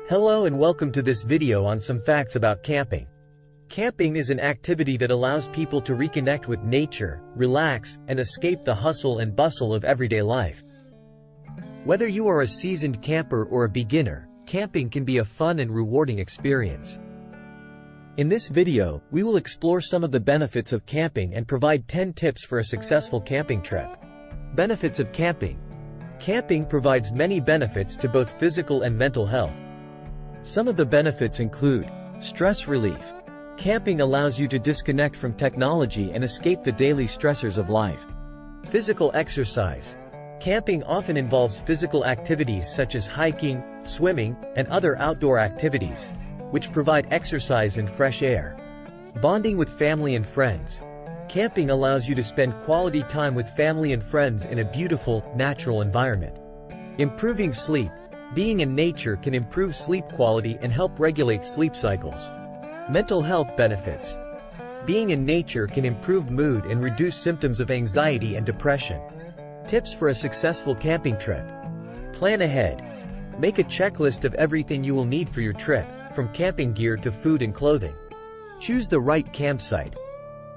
Hello and welcome to this video on some facts about camping. Camping is an activity that allows people to reconnect with nature, relax, and escape the hustle and bustle of everyday life. Whether you are a seasoned camper or a beginner, camping can be a fun and rewarding experience. In this video, we will explore some of the benefits of camping and provide 10 tips for a successful camping trip. Benefits of camping. Camping provides many benefits to both physical and mental health. Some of the benefits include stress relief. Camping allows you to disconnect from technology and escape the daily stressors of life. Physical exercise. Camping often involves physical activities such as hiking, swimming, and other outdoor activities, which provide exercise and fresh air. Bonding with family and friends. Camping allows you to spend quality time with family and friends in a beautiful, natural environment. Improving sleep. Being in nature can improve sleep quality and help regulate sleep cycles. Mental health benefits. Being in nature can improve mood and reduce symptoms of anxiety and depression. Tips for a successful camping trip. Plan ahead. Make a checklist of everything you will need for your trip, from camping gear to food and clothing. Choose the right campsite.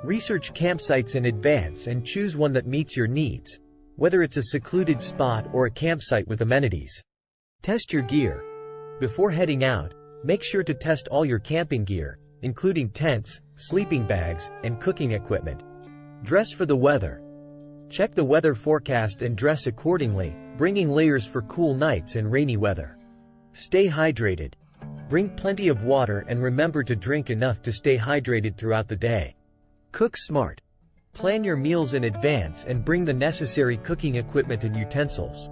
Research campsites in advance and choose one that meets your needs, whether it's a secluded spot or a campsite with amenities. Test your gear. Before heading out, make sure to test all your camping gear, including tents, sleeping bags, and cooking equipment. Dress for the weather. Check the weather forecast and dress accordingly, bringing layers for cool nights and rainy weather. Stay hydrated. Bring plenty of water and remember to drink enough to stay hydrated throughout the day. Cook smart. Plan your meals in advance and bring the necessary cooking equipment and utensils.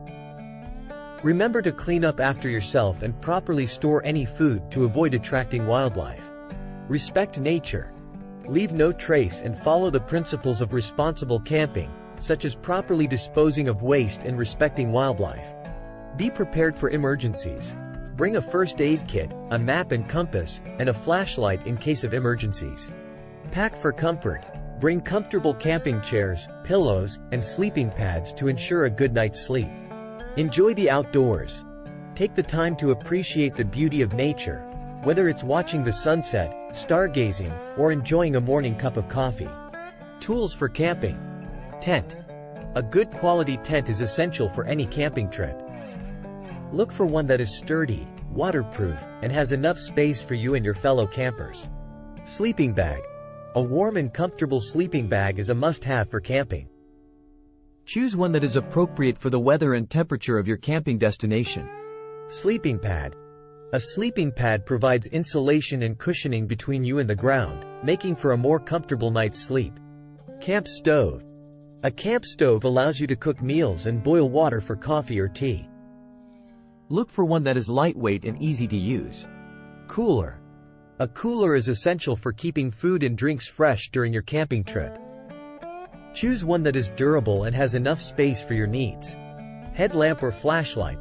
Remember to clean up after yourself and properly store any food to avoid attracting wildlife. Respect nature. Leave no trace and follow the principles of responsible camping, such as properly disposing of waste and respecting wildlife. Be prepared for emergencies. Bring a first aid kit, a map and compass, and a flashlight in case of emergencies. Pack for comfort. Bring comfortable camping chairs, pillows, and sleeping pads to ensure a good night's sleep. Enjoy the outdoors. Take the time to appreciate the beauty of nature, whether it's watching the sunset, stargazing, or enjoying a morning cup of coffee. Tools for camping. Tent. A good quality tent is essential for any camping trip. Look for one that is sturdy, waterproof, and has enough space for you and your fellow campers. Sleeping bag. A warm and comfortable sleeping bag is a must-have for camping. Choose one that is appropriate for the weather and temperature of your camping destination. Sleeping pad. A sleeping pad provides insulation and cushioning between you and the ground, making for a more comfortable night's sleep. Camp stove. A camp stove allows you to cook meals and boil water for coffee or tea. Look for one that is lightweight and easy to use. Cooler. A cooler is essential for keeping food and drinks fresh during your camping trip. Choose one that is durable and has enough space for your needs. Headlamp or flashlight.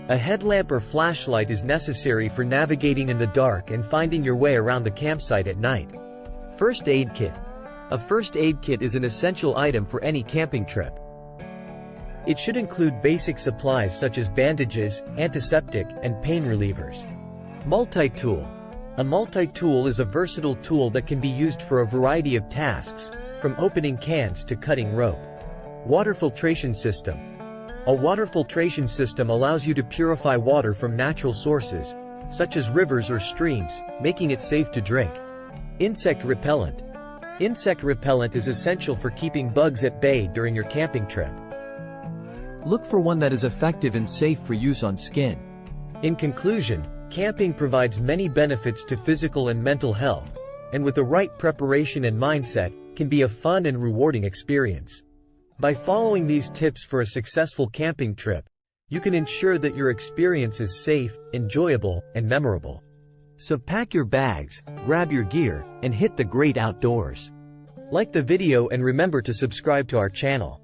A headlamp or flashlight is necessary for navigating in the dark and finding your way around the campsite at night. First aid kit. A first aid kit is an essential item for any camping trip. It should include basic supplies such as bandages, antiseptic, and pain relievers. Multi-tool. A multi-tool is a versatile tool that can be used for a variety of tasks, from opening cans to cutting rope. Water filtration system. A water filtration system allows you to purify water from natural sources, such as rivers or streams, making it safe to drink. Insect repellent. Insect repellent is essential for keeping bugs at bay during your camping trip. Look for one that is effective and safe for use on skin. In conclusion, camping provides many benefits to physical and mental health, and with the right preparation and mindset, can be a fun and rewarding experience. By following these tips for a successful camping trip, you can ensure that your experience is safe, enjoyable, and memorable. So pack your bags, grab your gear, and hit the great outdoors. Like the video and remember to subscribe to our channel.